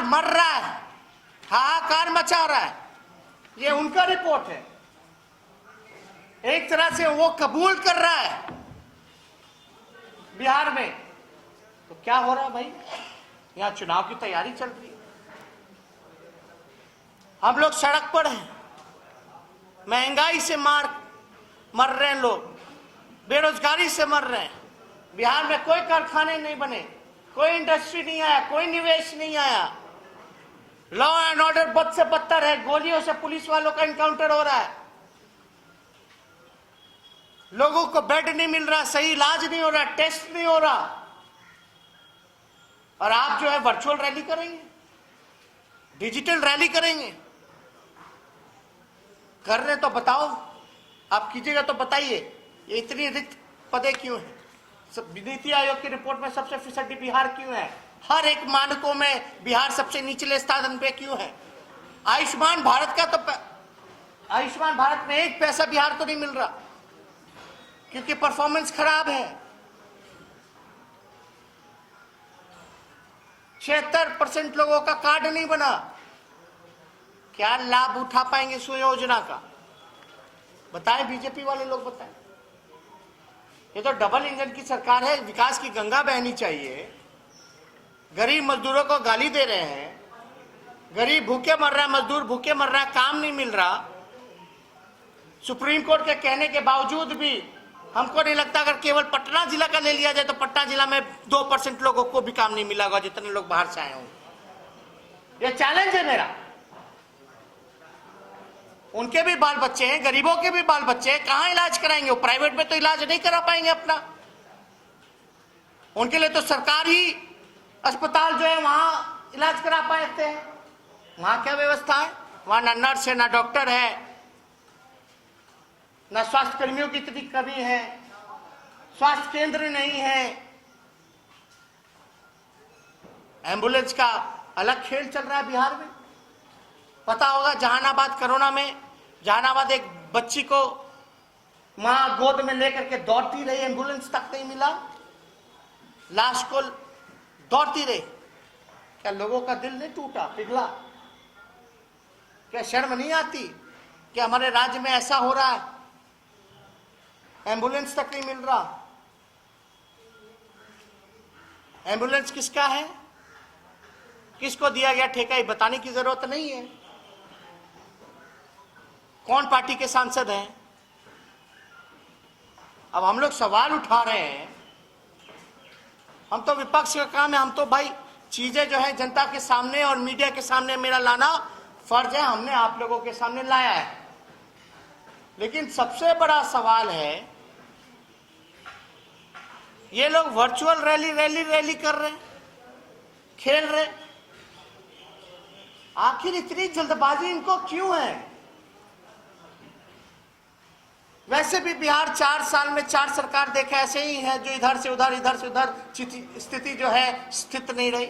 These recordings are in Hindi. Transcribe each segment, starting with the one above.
मर रहा है, हाहाकार मचा रहा है। ये उनका रिपोर्ट है। एक तरह से वो कबूल कर रहा है बिहार में। तो क्या हो रहा है भाई, यहां चुनाव की तैयारी चल रही है, हम लोग सड़क पर हैं, महंगाई से मर रहे हैं लोग, बेरोजगारी से मर रहे हैं। बिहार में कोई कारखाने नहीं बने, कोई इंडस्ट्री नहीं आया, कोई निवेश नहीं आया। लॉ एंड ऑर्डर बद से बदतर है, गोलियों से पुलिस वालों का एनकाउंटर हो रहा है, लोगों को बेड नहीं मिल रहा, सही इलाज नहीं हो रहा, टेस्ट नहीं हो रहा। और आप जो है वर्चुअल रैली करेंगे, डिजिटल रैली करेंगे। कर रहे तो बताओ, आप कीजिएगा तो बताइए, ये इतनी रिक्त पदे क्यों हैं? नीति आयोग की रिपोर्ट में सबसे फीसदी बिहार क्यों है? हर एक मानकों में बिहार सबसे निचले स्थान पे क्यों है? आयुष्मान भारत का तो आयुष्मान भारत में एक पैसा बिहार को नहीं मिल रहा, क्योंकि परफॉर्मेंस खराब है। 76% लोगों का कार्ड नहीं बना। क्या लाभ उठा पाएंगे इस योजना का? बताएं, बीजेपी वाले लोग बताएं। ये तो डबल इंजन की सरकार है, विकास की गंगा बहनी चाहिए। गरीब मजदूरों को गाली दे रहे हैं, गरीब भूखे मर रहा है, मजदूर भूखे मर रहा है, काम नहीं मिल रहा। सुप्रीम कोर्ट के कहने के बावजूद भी हमको नहीं लगता, अगर केवल पटना जिला का ले लिया जाए तो पटना जिला में 2% लोगों को भी काम नहीं मिला होगा, जितने लोग बाहर से आए होंगे। ये चैलेंज है मेरा। उनके भी बाल बच्चे हैं, गरीबों के भी बाल बच्चे हैं, कहां इलाज कराएंगे? वो प्राइवेट में तो इलाज नहीं करा पाएंगे अपना। उनके लिए तो सरकार ही अस्पताल जो है वहां इलाज करा पाते हैं। वहां क्या व्यवस्था है? वहां ना नर्स है, ना डॉक्टर है, ना स्वास्थ्य कर्मियों की इतनी कमी है, स्वास्थ्य केंद्र नहीं है, एम्बुलेंस का अलग खेल चल रहा है बिहार में। पता होगा जहानाबाद कोरोना में, जहानाबाद एक बच्ची को मां गोद में लेकर के दौड़ती रही, एम्बुलेंस तक नहीं मिला, लाश को दौड़ती रही। क्या लोगों का दिल नहीं टूटा, पिघला? क्या शर्म नहीं आती कि हमारे राज्य में ऐसा हो रहा है, एम्बुलेंस तक नहीं मिल रहा? एम्बुलेंस किसका है, किसको दिया गया ठेका, ये बताने की जरूरत नहीं है। कौन पार्टी के सांसद हैं? अब हम लोग सवाल उठा रहे हैं। हम तो विपक्ष का काम है, हम तो भाई चीजें जो है जनता के सामने और मीडिया के सामने मेरा लाना फर्ज है, हमने आप लोगों के सामने लाया है। लेकिन सबसे बड़ा सवाल है, ये लोग वर्चुअल रैली कर रहे हैं, खेल रहे। आखिर इतनी जल्दबाजी इनको क्यों है? वैसे भी बिहार 4 साल में 4 सरकार देखा ऐसे ही है, जो इधर से उधर, इधर से उधर स्थिति जो है स्थित नहीं रही,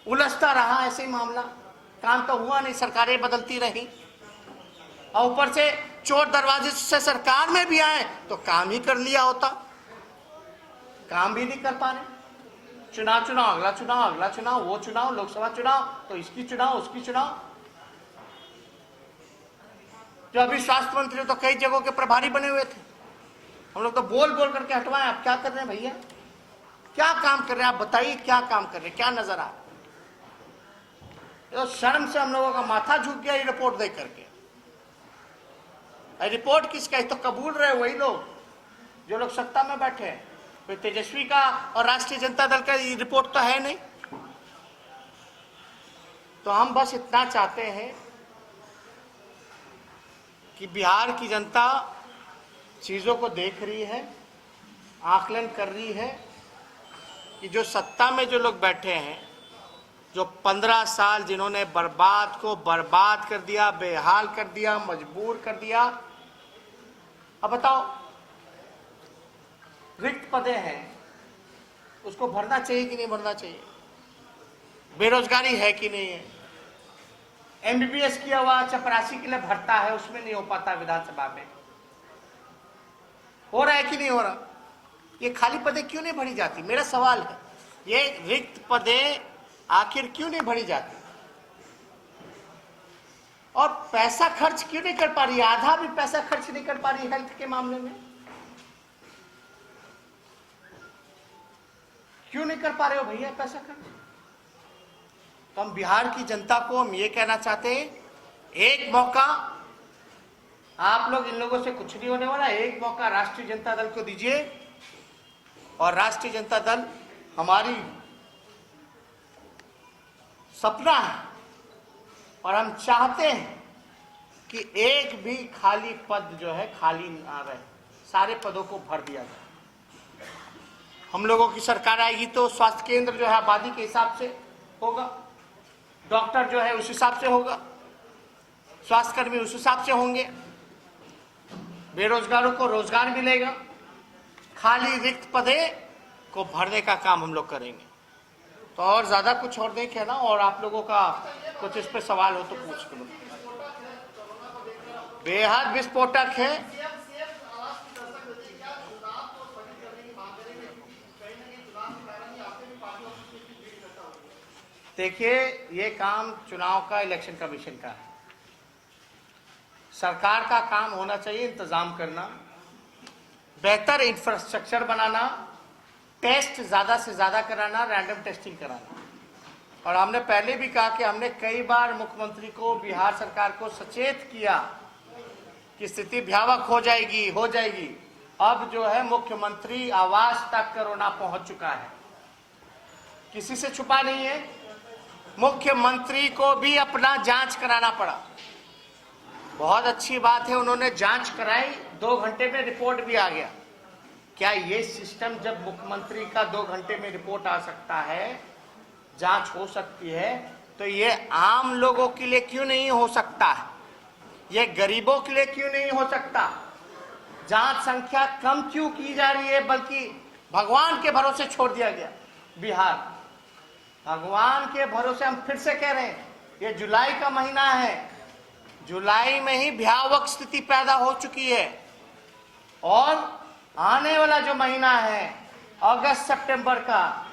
उलझता रहा ऐसे ही मामला। काम तो हुआ नहीं, सरकारें बदलती रही, और ऊपर से चोर दरवाजे से सरकार में भी आए तो काम ही कर लिया होता। काम भी नहीं कर पा रहे। चुनाव अगला चुनाव, अगला चुनाव, वो चुनाव, लोकसभा चुनाव तो इसकी चुनाव, उसकी चुनाव। जो अभी स्वास्थ्य मंत्री तो कई जगहों के प्रभारी बने हुए थे, हम लोग तो बोल बोल करके हटवाएं। आप क्या कर रहे हैं भैया? क्या काम कर रहे हैं आप? बताइए क्या काम कर रहे हैं, क्या नजर आ रहा है? तो शर्म से हम लोगों का माथा झुक गया ये रिपोर्ट देख करके। रिपोर्ट किसका है? तो कबूल रहे वही लोग जो लोग सत्ता में बैठे हैं। कोई तेजस्वी का और राष्ट्रीय जनता दल का ये रिपोर्ट तो है नहीं। तो हम बस इतना चाहते हैं कि बिहार की जनता चीजों को देख रही है, आकलन कर रही है कि जो सत्ता में जो लोग बैठे हैं, जो 15 साल जिन्होंने बर्बाद को बर्बाद कर दिया, बेहाल कर दिया, मजबूर कर दिया। अब बताओ, रिक्त पदे हैं, उसको भरना चाहिए कि नहीं भरना चाहिए? बेरोजगारी है कि नहीं है? एमबीबीएस किया हुआ चपरासी के लिए भरता है, उसमें नहीं हो पाता विधानसभा में। हो रहा है कि नहीं हो रहा? ये खाली पदे क्यों नहीं भरी जाती? मेरा सवाल है। ये रिक्त पदे आखिर क्यों नहीं भरी जाती? और पैसा खर्च क्यों नहीं कर पा रही? आधा भी पैसा खर्च नहीं कर पा रही हेल्थ के मामले में। क्यों नहीं कर पा रहे हो भैया पैसा खर्च? तो हम बिहार की जनता को हम ये कहना चाहते हैं, एक मौका आप लोग, इन लोगों से कुछ नहीं होने वाला, एक मौका राष्ट्रीय जनता दल को दीजिए। और राष्ट्रीय जनता दल हमारी सपना है और हम चाहते हैं कि एक भी खाली पद जो है खाली ना रहे, सारे पदों को भर दिया जाए। हम लोगों की सरकार आएगी तो स्वास्थ्य केंद्र जो है आबादी के हिसाब से होगा, डॉक्टर जो है उस हिसाब से होगा, स्वास्थ्यकर्मी उस हिसाब से होंगे, बेरोजगारों को रोजगार मिलेगा, खाली रिक्त पदे को भरने का काम हम लोग करेंगे। तो और ज्यादा कुछ और नहीं कहना, और आप लोगों का कुछ इस पे सवाल हो तो पूछ लो। बेहद विस्फोटक है। देखिए, ये काम चुनाव का, इलेक्शन कमीशन का है। सरकार का काम होना चाहिए इंतजाम करना, बेहतर इंफ्रास्ट्रक्चर बनाना, टेस्ट ज्यादा से ज्यादा कराना, रैंडम टेस्टिंग कराना। और हमने पहले भी कहा कि हमने कई बार मुख्यमंत्री को, बिहार सरकार को सचेत किया कि स्थिति भयावह हो जाएगी। अब जो है मुख्यमंत्री आवास तक कोरोना पहुंच चुका है, किसी से छुपा नहीं है। मुख्यमंत्री को भी अपना जांच कराना पड़ा। बहुत अच्छी बात है, उन्होंने जांच कराई, 2 घंटे में रिपोर्ट भी आ गया। क्या ये सिस्टम, जब मुख्यमंत्री का 2 घंटे में रिपोर्ट आ सकता है, जांच हो सकती है, तो ये आम लोगों के लिए क्यों नहीं हो सकता? ये गरीबों के लिए क्यों नहीं हो सकता? जांच संख्या कम क्यों की जा रही है, बल्कि भगवान के भरोसे छोड़ दिया गया बिहार? भगवान के भरोसे। हम फिर से कह रहे हैं, ये जुलाई का महीना है, जुलाई में ही भयावह स्थिति पैदा हो चुकी है, और आने वाला जो महीना है अगस्त सितंबर का,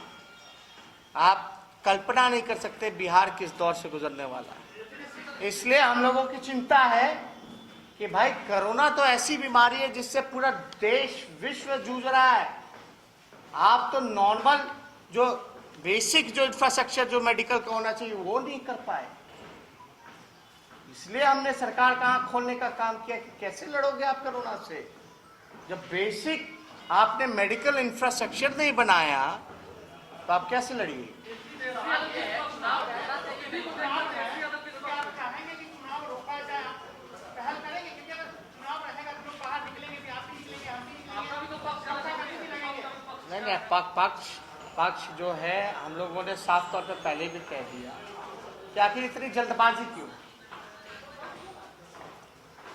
आप कल्पना नहीं कर सकते बिहार किस दौर से गुजरने वाला है। इसलिए हम लोगों की चिंता है कि भाई, कोरोना तो ऐसी बीमारी है जिससे पूरा देश, विश्व जूझ रहा है। आप तो नॉर्मल जो बेसिक जो इंफ्रास्ट्रक्चर जो मेडिकल का होना चाहिए वो नहीं कर पाए। इसलिए हमने सरकार का आंख खोलने का काम किया कि कैसे लड़ोगे आप कोरोना से, जब बेसिक आपने मेडिकल इंफ्रास्ट्रक्चर नहीं बनाया तो आप कैसे लड़िए? नहीं, पक्ष जो है, हम लोगों ने साफ तौर पे पहले भी कह दिया कि आखिर इतनी जल्दबाजी क्यों?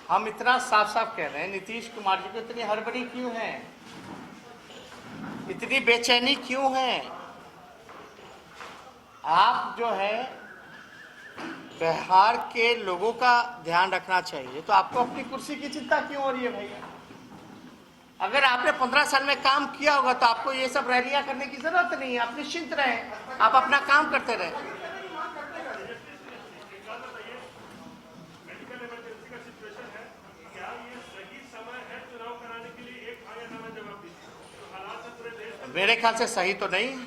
हम इतना साफ साफ कह रहे हैं, नीतीश कुमार जी को इतनी हड़बड़ी क्यों है, इतनी बेचैनी क्यों है? आप जो है बिहार के लोगों का ध्यान रखना चाहिए, तो आपको अपनी कुर्सी की चिंता क्यों हो रही है भैया? अगर आपने 15 साल में काम किया होगा तो आपको ये सब रैलियां करने की जरूरत नहीं है। आप निश्चिंत रहें, आप अपना काम करते रहें। मेरे ख्याल से सही तो नहीं है,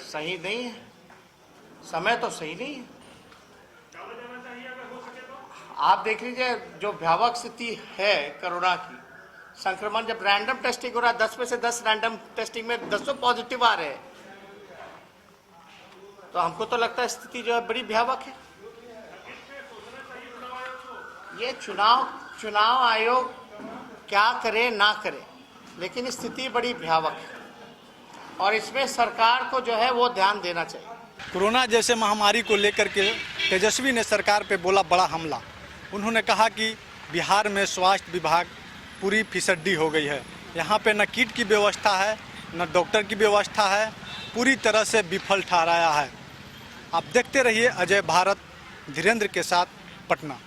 सही नहीं है, समय तो सही नहीं है। आप देख लीजिए, जो भयावह स्थिति है कोरोना की, संक्रमण, जब रैंडम टेस्टिंग हो रहा है, 10 में से 10 रैंडम टेस्टिंग में 10 पॉजिटिव आ रहे हैं, तो हमको तो लगता है स्थिति जो है बड़ी भयावह है। ये चुनाव आयोग क्या करे ना करे, लेकिन स्थिति बड़ी भयावह है और इसमें सरकार को जो है वो ध्यान देना चाहिए। कोरोना जैसे महामारी को लेकर के तेजस्वी ने सरकार पे बोला बड़ा हमला। उन्होंने कहा कि बिहार में स्वास्थ्य विभाग पूरी फिसड्डी हो गई है, यहाँ पे न किट की व्यवस्था है, न डॉक्टर की व्यवस्था है, पूरी तरह से विफल ठहराया है। आप देखते रहिए अजय भारत धीरेन्द्र के साथ, पटना।